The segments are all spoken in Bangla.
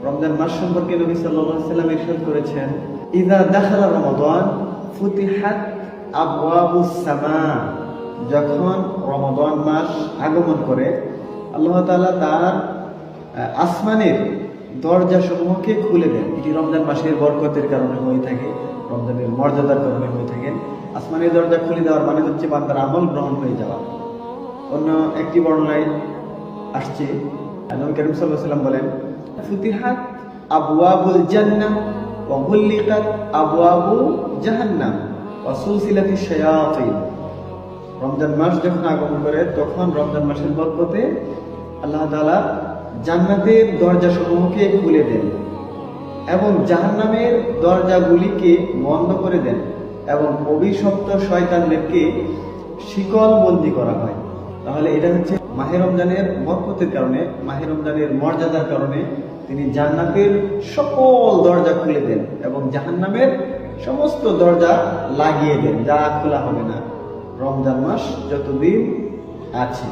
রমজান মাস সম্পর্কে নবী সাল্লাল্লাহু আলাইহি ওয়াসাল্লাম ইরশাদ করেছেন, ইযা দাখালা রমাদান ফুতিহাত আবওয়াবুস সামা। যখন রমাদান মাস আগমন করে আল্লাহ তাআলা তার আসমানের দরজা সমূহকে খুলে দেন। এটি রমজান মাসের বরকতের কারণে হয়ে থাকে, রমজানের মর্যাদার কারণে হয়ে থাকে। আসমানের দরজা খুলে দেওয়ার মানে হচ্ছে বান্দার আমল গ্রহণ হয়ে যাওয়া। অন্য একটি বর্ণনায় আসছে, নবী করিম সাল্লাল্লাহু আলাইহি ওয়াসাল্লাম বলেন, ফুতিহাত আবওয়াবুল জান্নাহ ওয়া গুল্লিকাত আবওয়াবু জাহান্নাম ওয়া সুলসিলাতিশ শায়াতিন। রমজান মাস যখন আগমন করে তখন রমজান মাসের বরকতে আল্লাহ তাআলা জান্নাতের দরজাসমূহকে খুলে দেন এবং জাহান্নামের দরজাগুলিকে বন্ধ করে দেন এবং অভিশপ্ত শয়তানদেরকে শিকল বন্দী করা হয়। তাহলে এটা হচ্ছে মাহে রমজানের বরকতের কারণে, মাহে রমজানের মর্যাদার কারণে তিনি জান্নাতের সকল দরজা খুলে দেন এবং জাহান্নামের সমস্ত দরজা লাগিয়ে দেন, যা খোলা হবে না রমজান মাস যতদিন আছে।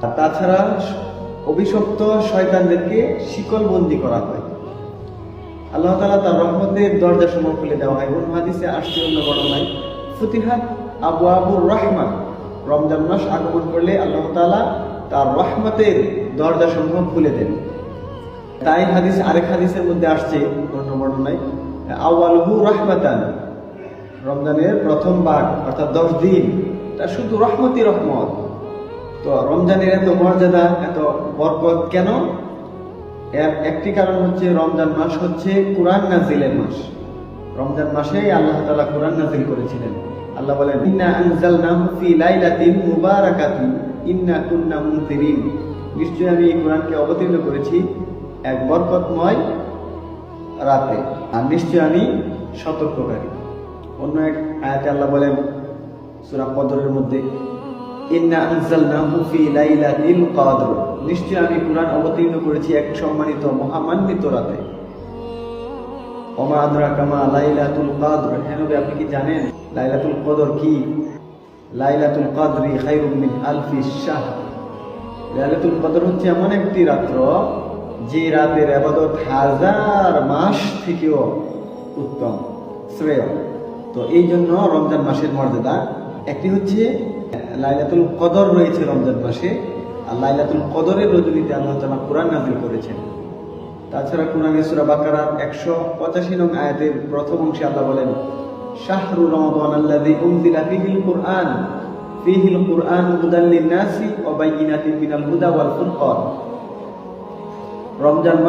আর তাছাড়া অভিশপ্ত শয়তানদেরকে শিকল বন্দী করা হয়। আল্লাহ তাআলা তার রহমতের দরজা সমূহ খুলে দেওয়া হয়। অন্য হাদিসে আসছে, অন্য বর্ণনায়, ফুতিহাত আবওয়াবুর রাহমা। রমজান মাস আগমন করলে আল্লাহ তাআলা তার রহমতের দরজা সমূহ খুলে দেন। তাই হাদিসে, আরেক হাদিসের মধ্যে আসছে অন্য বর্ণনায়, আওয়ালুহু রাহমাতান। রমজানের প্রথম ভাগ অর্থাৎ 10 দিন তা শুধু রহমতই রহমত। তো রমজানের এত মর্যাদা, এত বরকত কেন? এর একটি কারণ হচ্ছে রমজান মাস হচ্ছে কুরআন নাজিলের মাস। রমজান মাসে আল্লাহ তাআলা কুরআন নাজিল করেছিলেন। আল্লাহ বলেন, ইন্না আনজালনাহু ফি লাইলাতিন মুবারাকাতিন ইন্না কুন্না মুনজিরিন। নিশ্চয়ই আমি এই কুরআনকে অবতীর্ণ করেছি এক বরকতময় রাতে, আর নিশ্চয়ই আমি সতর্ককারী। অন্য এক আয়াতে আল্লাহ বলেন সূরা কদরের মধ্যে, ইন্না আনজালনাহু ফি লাইলাতিল কদর। নিশ্চয়ই আমি কুরআন অবতীর্ণ করেছি এক সম্মানিত মহামান্বিত রাতে। ওমা আদরাকা মা লাইলাতুল কদর। হে নবী, আপনি কি জানেন লাইলাতুল কদর কি? লাইলাতুল কদরি খায়রুম মিন আলফি শাহর। লাইলাতুল কদর হচ্ছে এমন একটি রাত্র যে রাতের ইবাদত 1000 মাস থেকেও উত্তম, শ্রেয়। তো এই জন্য রমজান মাসের মর্যাদা একটি হচ্ছে লাইলাতুল কদর রয়েছে রমজান মাসে, আর লাইলাতুল কদরের রজনীতে আল্লাহ তাআলা কুরআন নাযিল করেছেন। তাছাড়া কুরআনের সূরা বাকারার 185 নং আয়াতের প্রথম অংশে আল্লাহ বলেন, শাহরু রমাদান আল্লাযী উনজিলা ফীহিল কুরআন হুদাল লিন-নাসি ওয়া বাইয়িনাতিন মিনাল হুদা ওয়াল ফুরকান। রমজান মাস